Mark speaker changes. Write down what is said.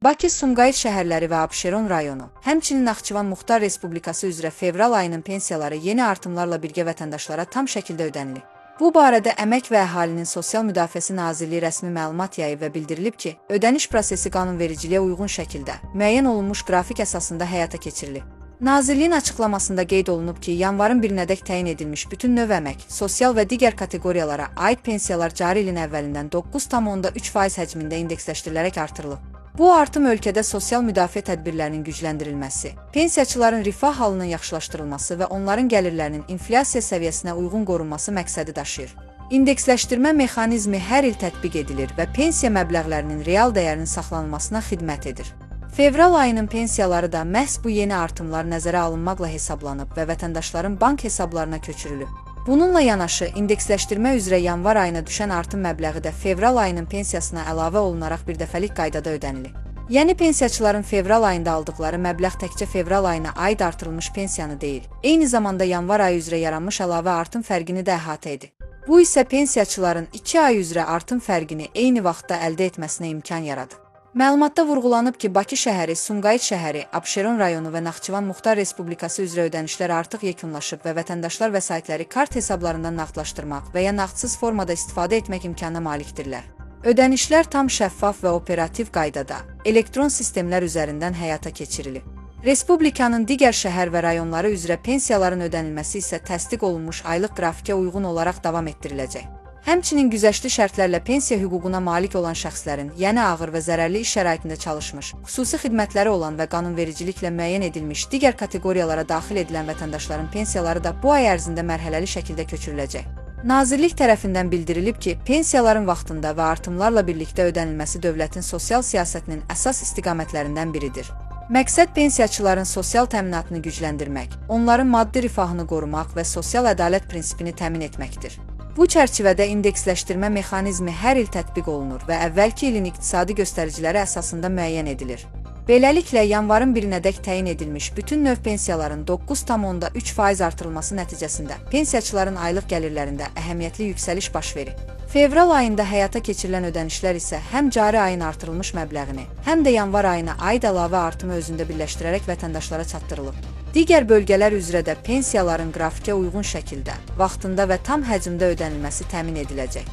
Speaker 1: Bakı, Sumqayıt şəhərləri və Abşeron rayonu, həmçinin Naxçıvan Muxtar Respublikası üzrə fevral ayının pensiyaları yeni artımlarla birgə vətəndaşlara tam şəkildə ödənilir. Bu barədə Əmək və Əhalinin Sosial Müdafiəsi Nazirliyi rəsmi məlumat yayıb və bildirilib ki, ödəniş prosesi qanunvericiliyə uyğun şəkildə, müəyyən olunmuş qrafik əsasında həyata keçirilir. Nazirliyin açıqlamasında qeyd olunub ki, yanvarın 1-nədək təyin edilmiş bütün növ əmək, sosial və digər kateqoriyalara aid pensiyalar cari ilin əvvəlindən 9,3% həcmində indeksləşdirilərək artırılıb. Bu artım ölkədə sosial müdafiə tədbirlərinin gücləndirilməsi, pensiyaçıların rifah halının yaxşılaşdırılması və onların gəlirlərinin inflyasiya səviyyəsinə uyğun qorunması məqsədi daşıyır. İndeksləşdirmə mexanizmi hər il tətbiq edilir və pensiya məbləğlərinin real dəyərinin saxlanılmasına xidmət edir. Fevral ayının pensiyaları da məhz bu yeni artımlar nəzərə alınmaqla hesablanıb və vətəndaşların bank hesablarına köçürülüb. Bununla yanaşı, indeksləşdirmə üzrə yanvar ayına düşən artım məbləği də fevral ayının pensiyasına əlavə olunaraq birdəfəlik qaydada ödənilir. Yəni pensiyaçıların fevral ayında aldıqları məbləğ təkcə fevral ayına aid artırılmış pensiyanı deyil, eyni zamanda yanvar ayı üzrə yaranmış əlavə artım fərqini də əhatə edir. Bu isə pensiyaçıların 2 ay üzrə artım fərqini eyni vaxtda əldə etməsinə imkan yaradır. Məlumatda vurğulanıb ki, Bakı şəhəri, Sumqayıt şəhəri, Abşeron rayonu və Naxçıvan Muxtar Respublikası üzrə ödənişlər artıq yekunlaşıb və vətəndaşlar vəsaitləri kart hesablarından nağdlaşdırmaq və ya nağdsız formada istifadə etmək imkanına malikdirlər. Ödənişlər tam şəffaf və operativ qaydada, elektron sistemlər üzərindən həyata keçirilir. Respublikanın digər şəhər və rayonları üzrə pensiyaların ödənilməsi isə təsdiq olunmuş aylıq qrafikə uyğun olaraq davam etdiriləcək. Həmçinin güzəştli şərtlərlə pensiya hüququna malik olan şəxslərin, yəni ağır və zərərli iş şəraitində çalışmış, xüsusi xidmətləri olan və qanunvericiliklə müəyyən edilmiş digər kateqoriyalara daxil edilən vətəndaşların pensiyaları da bu ay ərzində mərhələli şəkildə köçürüləcək. Nazirlik tərəfindən bildirilib ki, pensiyaların vaxtında və artımlarla birlikdə ödənilməsi dövlətin sosial siyasətinin əsas istiqamətlərindən biridir. Məqsəd pensiyaçıların sosial təminatını gücləndirmək, onların maddi rifahını qorumaq və sosial ədalət prinsipini təmin etməkdir. Bu çərçivədə indeksləşdirmə mexanizmi hər il tətbiq olunur və əvvəlki ilin iqtisadi göstəriciləri əsasında müəyyən edilir. Beləliklə, yanvarın 1-nədək təyin edilmiş bütün növ pensiyaların 9,3% artırılması nəticəsində pensiyaçıların aylıq gəlirlərində əhəmiyyətli yüksəliş baş verir. Fevral ayında həyata keçirilən ödənişlər isə həm cari ayın artırılmış məbləğini, həm də yanvar ayına aid əlavə artımı özündə birləşdirərək vətəndaşlara çatdırılıb. Digər bölgələr üzrə də pensiyaların qrafikə uyğun şəkildə, vaxtında və tam həcmdə ödənilməsi təmin ediləcək.